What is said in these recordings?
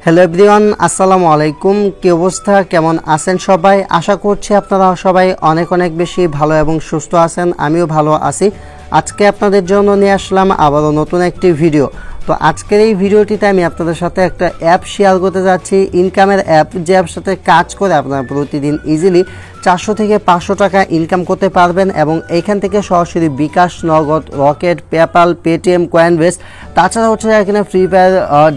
Hello everyone, আসসালামু আলাইকুম। কি অবস্থা, কেমন আছেন সবাই? আশা করছি আপনারা সবাই অনেক অনেক বেশি ভালো এবং সুস্থ আছেন। আমিও ভালো আছি। আজকে আপনাদের জন্য নিয়ে আসলাম আবারও নতুন একটি ভিডিও। তো আজকের এই ভিডিওটিতে আমি আপনাদের সাথে একটা অ্যাপ শেয়ার করতে যাচ্ছি, ইনকামের অ্যাপ, যে অ্যাপের সাথে কাজ করে আপনারা প্রতিদিন ইজিলি 400 থেকে 500 টাকা ইনকাম করতে পারবেন এবং এইখান থেকে সরাসরি বিকাশ, নগদ, রকেট, পেপ্যাল, পেটিএম, কয়েনবেস, তাছাড়া হচ্ছে এখানে free fire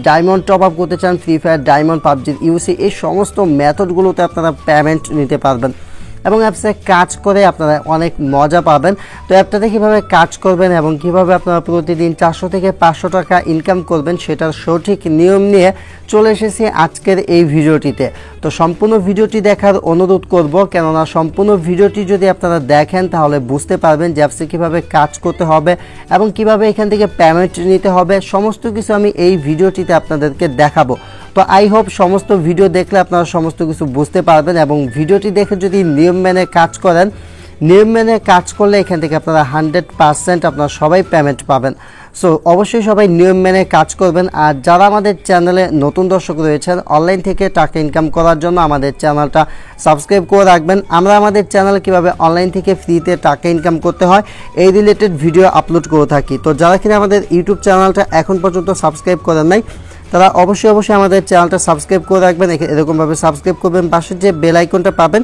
diamond top up করতে চান, ফ্রি ফায়ার ডায়মন্ড, পাবজির ইউসি, এই সমস্ত মেথডগুলোতে আপনারা পেমেন্ট নিতে পারবেন এবং অ্যাপসে কাজ করে আপনারা অনেক মজা পাবেন। তো অ্যাপটাতে কীভাবে কাজ করবেন এবং কিভাবে আপনারা প্রতিদিন 400 থেকে 500 টাকা ইনকাম করবেন সেটার সঠিক নিয়ম নিয়ে চলে এসেছি আজকের এই ভিডিওটিতে। তো সম্পূর্ণ ভিডিওটি দেখার অনুরোধ করব, কেননা সম্পূর্ণ ভিডিওটি যদি আপনারা দেখেন তাহলে বুঝতে পারবেন যে অ্যাপসে কীভাবে কাজ করতে হবে এবং কিভাবে এখান থেকে পেমেন্ট নিতে হবে। সমস্ত কিছু আমি এই ভিডিওটিতে আপনাদেরকে দেখাবো। তো আই হোপ সমস্ত ভিডিও দেখলে আপনারা সমস্ত কিছু বুঝতে পারবেন এবং ভিডিওটি দেখে যদি নিয়ম মেনে কাজ করেন, নিয়ম মেনে কাজ করলে এখান থেকে আপনারা 100% আপনারা সবাই পেমেন্ট পাবেন। সো অবশ্যই সবাই নিয়ম মেনে কাজ করবেন। আর যারা আমাদের চ্যানেলে নতুন দর্শক রয়েছেন, অনলাইন থেকে টাকা ইনকাম করার জন্য আমাদের চ্যানেলটা সাবস্ক্রাইব করে রাখবেন। আমরা আমাদের চ্যানেলে কীভাবে অনলাইন থেকে ফ্রিতে টাকা ইনকাম করতে হয় এই রিলেটেড ভিডিও আপলোড করে থাকি। তো যারা কিনা আমাদের ইউটিউব চ্যানেলটা এখন পর্যন্ত সাবস্ক্রাইব করেন নাই, তারা অবশ্যই আমাদের চ্যানেলটা সাবস্ক্রাইব করে রাখবেন। এরকমভাবে সাবস্ক্রাইব করবেন, পাশে যে বেল আইকনটা পাবেন,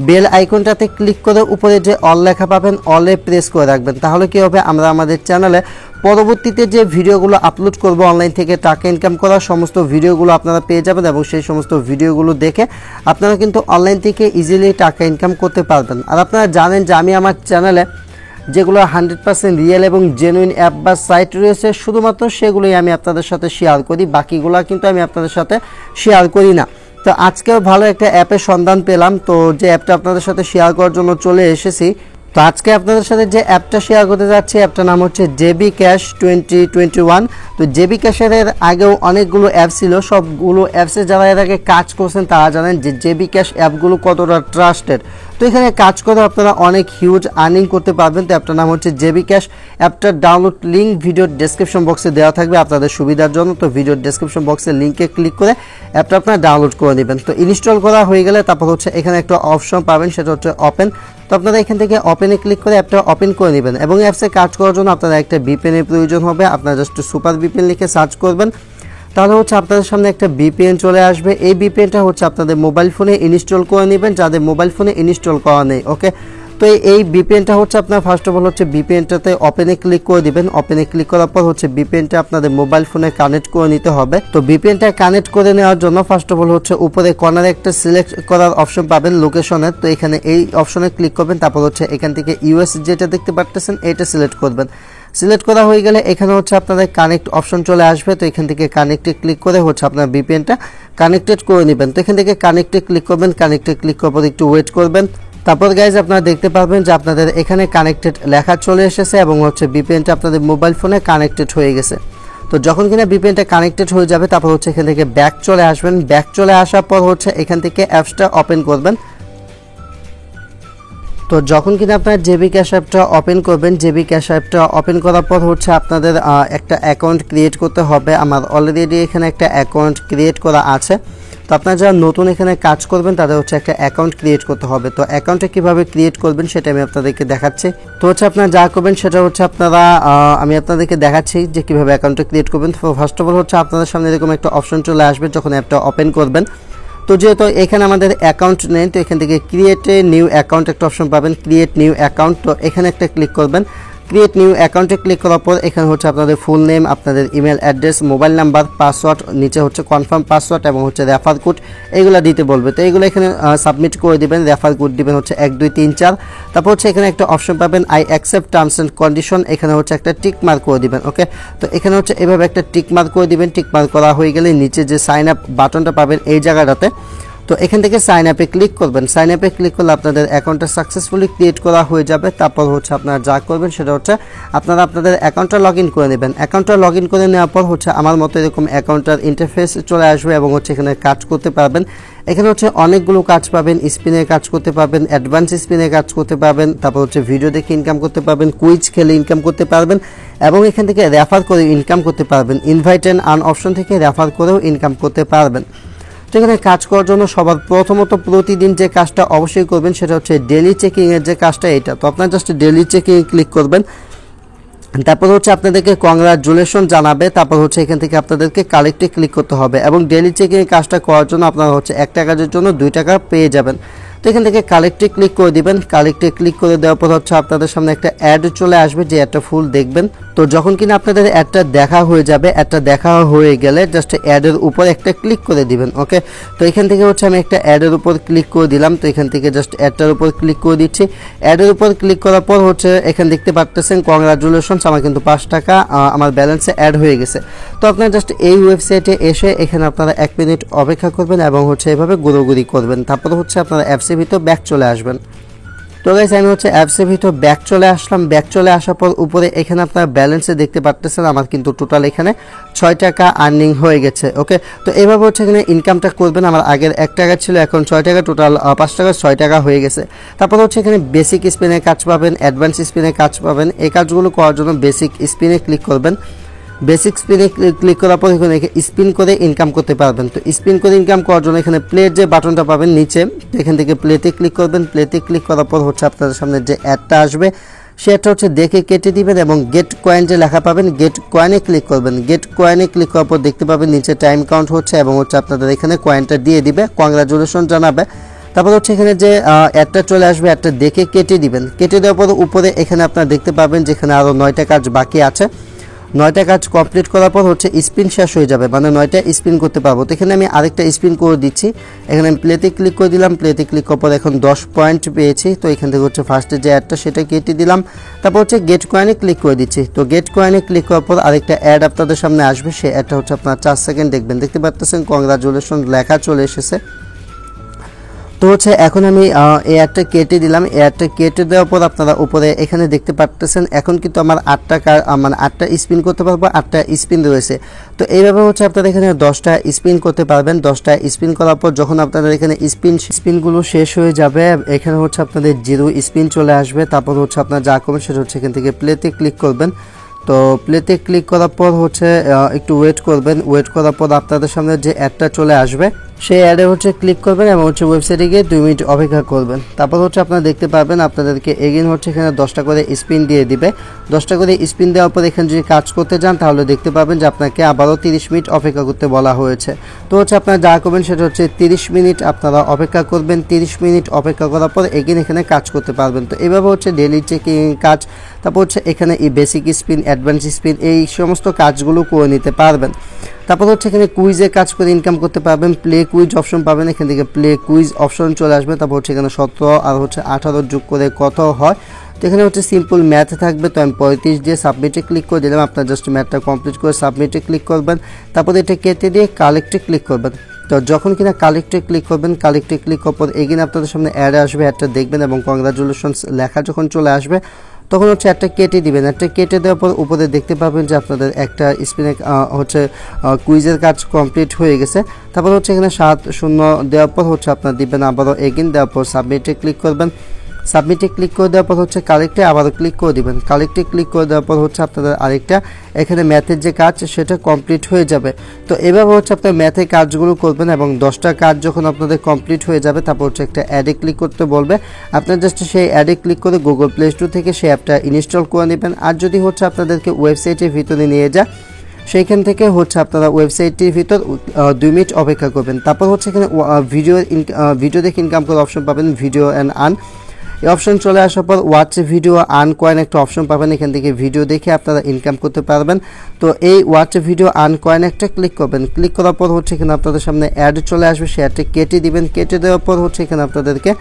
বেল আইকনটাতে ক্লিক করে উপরে যে অল লেখা পাবেন, অলে প্রেস করে রাখবেন। তাহলে কী হবে, আমরা আমাদের চ্যানেলে পরবর্তীতে যে ভিডিওগুলো আপলোড করব অনলাইন থেকে টাকা ইনকাম করার সমস্ত ভিডিওগুলো আপনারা পেয়ে যাবেন এবং সেই সমস্ত ভিডিওগুলো দেখে আপনারা কিন্তু অনলাইন থেকে ইজিলি টাকা ইনকাম করতে পারবেন। আর আপনারা জানেন যে আমি আমার চ্যানেলে যেগুলো 100% রিয়েল এবং জেনুইন অ্যাপ বা সাইট রয়েছে, শুধুমাত্র সেগুলোই আমি আপনাদের সাথে শেয়ার করি, বাকিগুলো কিন্তু আমি আপনাদের সাথে শেয়ার করি না। তো আজকেও ভালো একটা অ্যাপের সন্ধান পেলাম, তো যে অ্যাপটা আপনাদের সাথে শেয়ার করার জন্য চলে এসেছি। তো আজকে আপনাদের সাথে যে অ্যাপটা শেয়ার করতে যাচ্ছি, অ্যাপটার নাম হচ্ছে জেবি ক্যাশ 2021। তো জেবি ক্যাশের আগেও অনেকগুলো অ্যাপ ছিল, সবগুলো অ্যাপসে যারা এর আগে কাজ করছেন তারা জানেন যে জেবি ক্যাশ অ্যাপগুলো কতটা ট্রাস্টেড। তো এখানে কাজ করে আপনারা অনেক হিউজ আর্নিং করতে পারবেন। তো অ্যাপটার নাম হচ্ছে জেবি ক্যাশ। অ্যাপটার ডাউনলোড লিঙ্ক ভিডিওর ডেসক্রিপশন বক্সে দেওয়া থাকবে আপনাদের সুবিধার জন্য। তো ভিডিওর ডেসক্রিপশন বক্সের লিঙ্কে ক্লিক করে অ্যাপটা আপনারা ডাউনলোড করে নেবেন। তো ইনস্টল করা হয়ে গেলে তারপর হচ্ছে এখানে একটা অপশন পাবেন, সেটা হচ্ছে ওপেন। তো আপনারা এখান থেকে ওপেনে ক্লিক করে অ্যাপটা ওপেন করে নেবেন এবং অ্যাপসে কাজ করার জন্য আপনারা একটা ভিপিএনের প্রয়োজন হবে। আপনারা জাস্ট সুপার ভিপিএন লিখে সার্চ করবেন, তাহলে হচ্ছে আপনাদের সামনে একটা ভিপিএন চলে আসবে। এই ভিপিএনটা হচ্ছে আপনাদের মোবাইল ফোনে ইনস্টল করে নেবেন, যাদের মোবাইল ফোনে ইনস্টল করা নেই। ওকে, তো এই ভিপিএনটা হচ্ছে আপনার ফার্স্ট অফ অল হচ্ছে ভিপিএনটাতে ওপেনে ক্লিক করে দিবেন। ওপেনে ক্লিক করার পর হচ্ছে ভিপিএনটা আপনাদের মোবাইল ফোনে কানেক্ট করে নিতে হবে। তো ভিপিএনটা কানেক্ট করে নেওয়ার জন্য ফার্স্ট অফ অল হচ্ছে উপরে কর্নারে একটা সিলেক্ট করার অপশন পাবেন লোকেশনের। তো এখানে এই অপশনে ক্লিক করবেন, তারপর হচ্ছে এখান থেকে ইউএস যেটা দেখতে পাচ্ছেন এটা সিলেক্ট করবেন। সিলেক্ট করা হয়ে গেলে এখানে হচ্ছে আপনাদের কানেক্ট অপশন চলে আসবে। তো এখান থেকে কানেক্টে ক্লিক করে হচ্ছে আপনার ভিপিএনটা কানেক্টেড করে নেবেন। তো এখান থেকে কানেক্টে ক্লিক করবেন, কানেক্টে ক্লিক করার পর একটু ওয়েট করবেন। তারপর গাইজ আপনারা দেখতে পারবেন যে আপনাদের এখানে কানেক্টেড লেখা চলে এসেছে এবং হচ্ছে ভিপিএনটা আপনাদের মোবাইল ফোনে কানেক্টেড হয়ে গেছে। তো যখন কিনা ভিপিএনটা কানেক্টেড হয়ে যাবে তারপর হচ্ছে এখান থেকে ব্যাক চলে আসবেন। ব্যাক চলে আসার পর হচ্ছে এখান থেকে অ্যাপসটা ওপেন করবেন। তো যখন কিনা আপনার জেবি ক্যাশ অ্যাপটা ওপেন করবেন, জেবি ক্যাশ অ্যাপটা ওপেন করার পর হচ্ছে আপনাদের একটা অ্যাকাউন্ট ক্রিয়েট করতে হবে। আমার অলরেডি এখানে একটা অ্যাকাউন্ট ক্রিয়েট করা আছে। তো আপনারা যারা নতুন এখানে কাজ করবেন তাদের হচ্ছে একটা অ্যাকাউন্ট ক্রিয়েট করতে হবে। তো অ্যাকাউন্টটা কীভাবে ক্রিয়েট করবেন সেটা আমি আপনাদেরকে দেখাচ্ছি। তো হচ্ছে আপনারা যা করবেন সেটা হচ্ছে আপনারা আমি আপনাদেরকে দেখাচ্ছি যে কীভাবে অ্যাকাউন্টটা ক্রিয়েট করবেন। তো ফার্স্ট অফ অল হচ্ছে আপনাদের সামনে এরকম একটা অপশন চলে আসবে যখন অ্যাপটা ওপেন করবেন। তো যেহেতু এখানে আমাদের অ্যাকাউন্ট নেই, তো এখান থেকে ক্রিয়েট এ নিউ অ্যাকাউন্ট একটা অপশন পাবেন, ক্রিয়েট নিউ অ্যাকাউন্ট। তো এখানে একটা ক্লিক করবেন। ক্রিয়েট নিউ অ্যাকাউন্টে ক্লিক করার পর এখানে হচ্ছে আপনাদের ফুল নেম, আপনাদের email address, mobile number, password, নিচে হচ্ছে কনফার্ম পাসওয়ার্ড এবং হচ্ছে রেফার কোড, এইগুলো দিতে বলবে। তো এইগুলো এখানে সাবমিট করে দিবেন। রেফার কোড দিবেন হচ্ছে 1 2 3 4। তারপর হচ্ছে এখানে একটা অপশন পাবেন I accept terms and condition, এখানে হচ্ছে একটা টিক মার্ক করে দিবেন। ওকে, তো এখানে হচ্ছে এভাবে একটা টিক মার্ক করে দিবেন। টিক মার্ক করা হয়ে গেলে নিচে যে সাইন আপ বাটনটা পাবেন এই জায়গাটাতে, তো এখান থেকে সাইন আপে ক্লিক করবেন। সাইন আপে ক্লিক করলে আপনাদের অ্যাকাউন্টটা সাকসেসফুলি ক্রিয়েট করা হয়ে যাবে। তারপর হচ্ছে আপনারা যা করবেন সেটা হচ্ছে আপনারা আপনাদের অ্যাকাউন্টটা লগ ইন করে নেবেন। অ্যাকাউন্টটা লগ ইন করে নেওয়ার পর হচ্ছে আমার মতো এরকম অ্যাকাউন্টটার ইন্টারফেস চলে আসবে এবং হচ্ছে এখানে কাজ করতে পারবেন। এখানে হচ্ছে অনেকগুলো কাজ পাবেন, স্পিনে কাজ করতে পারবেন, অ্যাডভান্স স্পিনে কাজ করতে পারবেন, তারপর হচ্ছে ভিডিও দেখে ইনকাম করতে পারবেন, কুইজ খেলে ইনকাম করতে পারবেন এবং এখান থেকে রেফার করে ইনকাম করতে পারবেন। ইনভাইট অ্যান্ড আর্ন অপশন থেকে রেফার করেও ইনকাম করতে পারবেন। তো এখানে কাজ করার জন্য সবার প্রথমত প্রতিদিন যে কাজটা অবশ্যই করবেন সেটা হচ্ছে ডেলি চেকিংয়ের যে কাজটা এটা। তো আপনারা জাস্ট ডেলি চেকিংয়ে ক্লিক করবেন। তারপর হচ্ছে আপনাদেরকে কংগ্রাচুলেশন জানাবে। তারপর হচ্ছে এখান থেকে আপনাদেরকে কালেক্টে ক্লিক করতে হবে এবং ডেলি চেকিং কাজটা করার জন্য আপনারা হচ্ছে 1 টাকার জন্য 2 টাকা পেয়ে যাবেন। তো এখান থেকে কালেক্টে ক্লিক করে দিবেন। কালেক্টে ক্লিক করে দেওয়ার পর হচ্ছে আপনাদের সামনে একটা অ্যাড চলে আসবে, যে অ্যাডটা ফুল দেখবেন। তো যখন কিনা আপনাদের অ্যাডটা দেখা হয়ে যাবে, অ্যাডটা দেখা হয়ে গেলে জাস্ট অ্যাডের উপর একটা ক্লিক করে দিবেন। ওকে, তো এখান থেকে হচ্ছে আমি একটা অ্যাডের উপর ক্লিক করে দিলাম। তো এখান থেকে জাস্ট অ্যাডটার উপর ক্লিক করে দিচ্ছি। অ্যাডের উপর ক্লিক করার পর হচ্ছে এখানে দেখতে পাচ্ছেন কংগ্রাচুলেশনস, আমার কিন্তু 5 টাকা আমার ব্যালেন্সে অ্যাড হয়ে গেছে। তো আপনারা জাস্ট এই ওয়েবসাইটে এসে এখানে আপনারা 1 মিনিট অপেক্ষা করবেন এবং হচ্ছে এভাবে ঘুরোঘুরি করবেন। তারপর হচ্ছে আপনারা অ্যাপসের ভিতর ব্যাক চলে আসবেন। তো গাইস আমি হচ্ছে অ্যাপসের ভিতর ব্যাক চলে আসলাম। ব্যাক চলে আসার পর উপরে এখানে আপনারা ব্যালেন্সে দেখতে পাচ্ছেন আমার কিন্তু টোটাল এখানে 6 টাকা আর্নিং হয়ে গেছে। ওকে, তো এইভাবে হচ্ছে এখানে ইনকামটা করবেন। আমার আগের 1 টাকা ছিল, এখন 6 টাকা, টোটাল 5 টাকা 6 টাকা হয়ে গেছে। তারপর হচ্ছে এখানে বেসিক স্পিনে কাজ পাবেন, অ্যাডভান্স স্পিনে কাজ পাবেন। এই কাজগুলো করার জন্য বেসিক স্পিনে ক্লিক করবেন। বেসিক স্পিনে ক্লিক করার পর এখানে স্পিন করে ইনকাম করতে পারবেন। তো স্পিন করে ইনকাম করার জন্য এখানে প্লের যে বাটনটা পাবেন নিচে, এখান থেকে প্লেতে ক্লিক করবেন। প্লেতে ক্লিক করার পর হচ্ছে আপনাদের সামনে যে অ্যাডটা আসবে সেটা হচ্ছে দেখে কেটে দিবেন এবং গেট কয়েন যে লেখা পাবেন গেট কয়েনে ক্লিক করবেন। গেট কয়েনে ক্লিক করার পর দেখতে পাবেন নিচে টাইম কাউন্ট হচ্ছে এবং হচ্ছে আপনাদের এখানে কয়েনটা দিয়ে দিবে, কংগ্রাচুলেশন জানাবে। তারপর হচ্ছে এখানে যে অ্যাডটা চলে আসবে, অ্যাডটা দেখে কেটে দিবেন। কেটে দেওয়ার পর উপরে এখানে আপনারা দেখতে পাবেন যেখানে আরও 9টা কাজ বাকি আছে। 9টা কাজ কমপ্লিট করার পর হচ্ছে স্পিন শেষ হয়ে যাবে, মানে 9টা স্পিন করতে পারবো। তো এখানে আমি আরেকটা স্পিন করে দিচ্ছি। এখানে আমি প্লেতে ক্লিক করে দিলাম। প্লেতে ক্লিক করার পর এখন 10 পয়েন্ট পেয়েছি। তো এখান থেকে হচ্ছে ফার্স্টে যে অ্যাডটা সেটা কেটে দিলাম। তারপর হচ্ছে গেট কয়েনে ক্লিক করে দিচ্ছি। তো গেট কয়েনে ক্লিক করার পর আরেকটা অ্যাড আপনাদের সামনে আসবে। সেই অ্যাডটা হচ্ছে আপনার 4 সেকেন্ড দেখবেন। দেখতে পাচ্ছেন কংগ্রাচুলেশন লেখা চলে এসেছে। তো হচ্ছে এখন আমি এই অ্যাডটা কেটে দিলাম। অ্যাডটা কেটে দেওয়ার পর আপনারা উপরে এখানে দেখতে পাচ্ছেন এখন কিন্তু আমার 8 টাকা মানে 8টা স্পিন করতে পারবো, 8টা স্পিন রয়েছে। তো এইভাবে হচ্ছে আপনারা এখানে 10টা স্পিন করতে পারবেন। 10টা স্পিন করার পর যখন আপনাদের এখানে স্পিনগুলো শেষ হয়ে যাবে, এখানে হচ্ছে আপনাদের 0 স্পিন চলে আসবে। তারপর হচ্ছে আপনারা যা করবেন সেটা হচ্ছে এখান থেকে প্লেতে ক্লিক করবেন। তো প্লেতে ক্লিক করার পর হচ্ছে একটু ওয়েট করবেন। ওয়েট করার পর আপনাদের সামনে যে অ্যাডটা চলে আসবে সেই অ্যাডে হচ্ছে ক্লিক করবেন এবং হচ্ছে ওয়েবসাইটে গিয়ে 2 মিনিট অপেক্ষা করবেন। তারপর হচ্ছে আপনারা দেখতে পারবেন আপনাদেরকে এগেইন হচ্ছে এখানে 10টা করে স্পিন দিয়ে দিবে। 10টা করে স্পিন দেওয়ার পর এখানে যদি কাজ করতে যান তাহলে দেখতে পাবেন যে আপনাকে আবারও 30 মিনিট অপেক্ষা করতে বলা হয়েছে। তো হচ্ছে আপনারা যা করবেন সেটা হচ্ছে 30 মিনিট আপনারা অপেক্ষা করবেন। 30 মিনিট অপেক্ষা করার পর এগেইন এখানে কাজ করতে পারবেন। তো এইভাবে হচ্ছে ডেইলি চেকিং কাজ, তারপর হচ্ছে এখানে এই বেসিক স্পিন, অ্যাডভান্স স্পিন, এই সমস্ত কাজগুলো করে নিতে পারবেন। তারপর হচ্ছে এখানে কুইজের কাজ করে ইনকাম করতে পারবেন। প্লে কুইজ অপশন পাবেন, এখান থেকে প্লে কুইজ অপশন চলে আসবে। তারপর হচ্ছে এখানে 17 আর হচ্ছে 18 যোগ করে কত হয়। তো এখানে হচ্ছে সিম্পল ম্যাথ থাকবে। তো আমি 35 দিয়ে সাবমিটে ক্লিক করে দিলাম। আপনার জাস্ট ম্যাথটা কমপ্লিট করে সাবমিটে ক্লিক করবেন। তারপর এটা কেটে দিয়ে কালেক্টে ক্লিক করবেন। তো যখন কিনা কালেক্টে ক্লিক করবেন, কালেক্টে ক্লিক করার পর এগেইন আপনাদের সামনে অ্যাড আসবে। অ্যাডটা দেখবেন এবং কংগ্রাচুলেশনস লেখা যখন চলে আসবে তখন হচ্ছে একটা কেটে দিবেন। একটা কেটে দেওয়ার পর উপরে দেখতে পাবেন যে আপনাদের একটা স্পিনে হচ্ছে কুইজের কাজ কমপ্লিট হয়ে গেছে। তারপর হচ্ছে এখানে 7-0 দেওয়ার পর হচ্ছে আপনার দিবেন আবারও এগেইন, দেওয়ার পর সাবমিটে ক্লিক করবেন। সাবমিটে ক্লিক করে দেওয়ার পর হচ্ছে কালেক্টে আবারও ক্লিক করে দিবেন। কালেক্টে ক্লিক করে দেওয়ার পর হচ্ছে আপনাদের আরেকটা এখানে ম্যাথের যে কাজ সেটা কমপ্লিট হয়ে যাবে। তো এভাবে হচ্ছে আপনার ম্যাথের কাজগুলো করবেন এবং 10টা কাজ যখন আপনাদের কমপ্লিট হয়ে যাবে তারপর হচ্ছে একটা অ্যাডে ক্লিক করতে বলবে। আপনার জাস্ট সেই অ্যাডে ক্লিক করে গুগল প্লে স্টোর থেকে সেই অ্যাপটা ইনস্টল করে নেবেন। আর যদি হচ্ছে আপনাদেরকে ওয়েবসাইটের ভিতরে নিয়ে যায় সেইখান থেকে হচ্ছে আপনারা ওয়েবসাইটটির ভিতর 2 মিনিট অপেক্ষা করবেন। তারপর হচ্ছে এখানে ভিডিও দেখে ইনকাম করার অপশন পাবেন, ভিডিও অ্যান্ড আর্ন। এই অপশন চলে আসার পর ওয়াচ ভিডিও আর্ন কয়েন একটা অপশন পাবেন, এখান থেকে ভিডিও দেখে আপনারা ইনকাম করতে পারবেন। তো এই ওয়াচ ভিডিও আর্ন কয়েন একটা ক্লিক করবেন। ক্লিক করার পর হচ্ছে এখানে আপনাদের সামনে অ্যাড চলে আসবে, সে অ্যাডটা কেটে দিবেন। কেটে দেওয়ার পর হচ্ছে এখানে আপনাদেরকে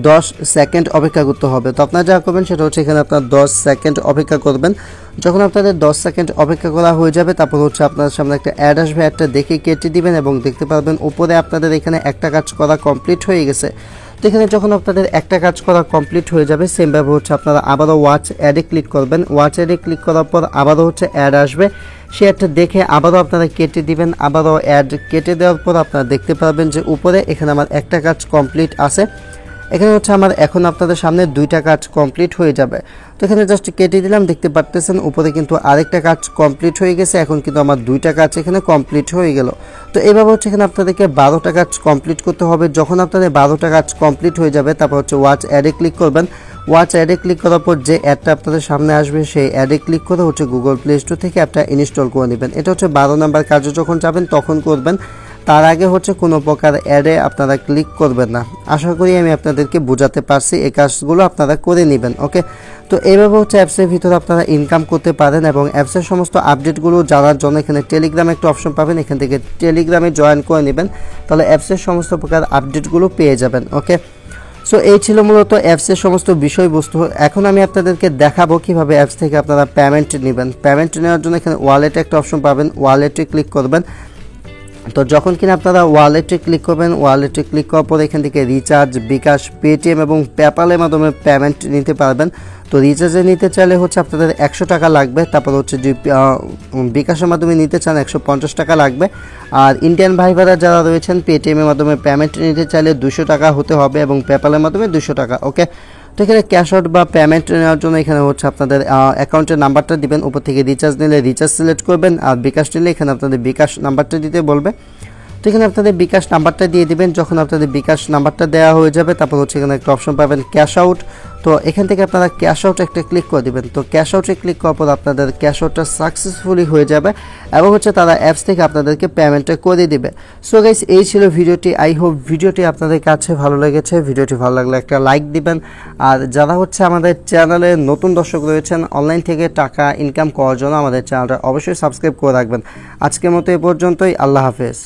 10 সেকেন্ড অপেক্ষা করতে হবে। তো আপনারা যা করবেন সেটা হচ্ছে এখানে আপনার 10 সেকেন্ড অপেক্ষা করবেন। যখন আপনাদের 10 সেকেন্ড অপেক্ষা করা হয়ে যাবে তারপর হচ্ছে আপনার সামনে একটা অ্যাড আসবে, অ্যাডটা দেখে কেটে দিবেন এবং দেখতে পারবেন উপরে আপনাদের এখানে একটা কাজ করা কমপ্লিট হয়ে গেছে। তো এখানে যখন আপনাদের একটা কাজ করা কমপ্লিট হয়ে যাবে সেমভাবে হচ্ছে আপনারা আবারও ওয়াচ অ্যাডে ক্লিক করবেন। ওয়াচ অ্যাডে ক্লিক করার পর আবারও হচ্ছে অ্যাড আসবে, সে অ্যাডটা দেখে আবারও আপনারা কেটে দিবেন। আবারও অ্যাড কেটে দেওয়ার পর আপনারা দেখতে পারবেন যে উপরে এখানে আমার একটা কাজ কমপ্লিট আছে। এখানে হচ্ছে আমার এখন আপনাদের সামনে 2টা কাজ কমপ্লিট হয়ে যাবে। তো এখানে জাস্ট কেটে দিলাম, দেখতে পারতেছেন উপরে কিন্তু আরেকটা কাজ কমপ্লিট হয়ে গেছে। এখন কিন্তু আমার 2টা কাজ এখানে কমপ্লিট হয়ে গেল। তো এইভাবে হচ্ছে এখানে আপনাদেরকে 12টা কাজ কমপ্লিট করতে হবে। যখন আপনাদের 12টা কাজ কমপ্লিট হয়ে যাবে তারপর হচ্ছে ওয়াচ অ্যাডে ক্লিক করবেন। ওয়াচ অ্যাডে ক্লিক করার পর যে অ্যাডটা আপনাদের সামনে আসবে সেই অ্যাডে ক্লিক করে হচ্ছে গুগল প্লে স্টোর থেকে অ্যাপটা ইনস্টল করে নেবেন। এটা হচ্ছে 12 নম্বর কাজে যখন যাবেন তখন করবেন, তার আগে হচ্ছে কোনো প্রকার অ্যাডে আপনারা ক্লিক করবেন না। আশা করি আমি আপনাদেরকে বোঝাতে পারছি, এই কাজগুলো আপনারা করে নেবেন। ওকে, তো এইভাবে হচ্ছে অ্যাপসের ভিতরে আপনারা ইনকাম করতে পারেন এবং অ্যাপসের সমস্ত আপডেটগুলো জানার জন্য এখানে টেলিগ্রামে একটা অপশন পাবেন, এখান থেকে টেলিগ্রামে জয়েন করে নেবেন, তাহলে অ্যাপসের সমস্ত প্রকার আপডেটগুলো পেয়ে যাবেন। ওকে, সো এই ছিল মূলত অ্যাপসের সমস্ত বিষয়বস্তু। এখন আমি আপনাদেরকে দেখাবো কিভাবে অ্যাপস থেকে আপনারা পেমেন্ট নেবেন। পেমেন্ট নেওয়ার জন্য এখানে ওয়ালেটে একটা অপশন পাবেন, ওয়ালেটে ক্লিক করবেন। তো যখন কিনা আপনারা ওয়ালেটে ক্লিক করবেন, ওয়ালেটে ক্লিক করার পর এখান থেকে রিচার্জ, বিকাশ, পেটিএম এবং পেপ্যালের মাধ্যমে পেমেন্ট নিতে পারবেন। তো রিচার্জে নিতে চাইলে হচ্ছে আপনাদের 100 টাকা লাগবে, তারপর হচ্ছে যে বিকাশের মাধ্যমে নিতে চান 150 টাকা লাগবে। আর ইন্ডিয়ান ভাই বোনেরা যারা রয়েছেন পেটিএমের মাধ্যমে পেমেন্ট নিতে চাইলে 200 টাকা হতে হবে এবং পেপ্যালের মাধ্যমে 200 টাকা। ওকে, তো এখানে ক্যাশ আউট বা পেমেন্ট নেওয়ার জন্য এখানে হচ্ছে আপনাদের অ্যাকাউন্টের নাম্বারটা দিবেন, উপর থেকে রিচার্জ নিলে রিচার্জ সিলেক্ট করবেন, আর বিকাশ নিলে এখানে আপনাদের বিকাশ নাম্বারটা দিতে বলবে। তো এখানে আপনাদের বিকাশ নাম্বারটা দিয়ে দিবেন। যখন আপনাদের বিকাশ নাম্বারটা দেওয়া হয়ে যাবে তারপর হচ্ছে এখানে একটা অপশন পাবেন ক্যাশ আউট। তো এখান থেকে আপনারা ক্যাশ আউট একটা ক্লিক করে দিবেন। তো ক্যাশ আউটে ক্লিক করার পর আপনাদের ক্যাশ আউটটা সাকসেসফুলি হয়ে যাবে এবং হচ্ছে তারা অ্যাপস থেকে আপনাদেরকে পেমেন্টটা করে দিবে। সো গাইস, এই ছিল ভিডিওটি। আই হোপ ভিডিওটি আপনাদের কাছে ভালো লেগেছে। ভিডিওটি ভালো লাগলে একটা লাইক দিবেন। আর যারা হচ্ছে আমাদের চ্যানেলে নতুন দর্শক রয়েছেন অনলাইন থেকে টাকা ইনকাম করার জন্য আমাদের চ্যানেলটা অবশ্যই সাবস্ক্রাইব করে রাখবেন। আজকের মতো এ পর্যন্তই, আল্লাহ হাফেজ।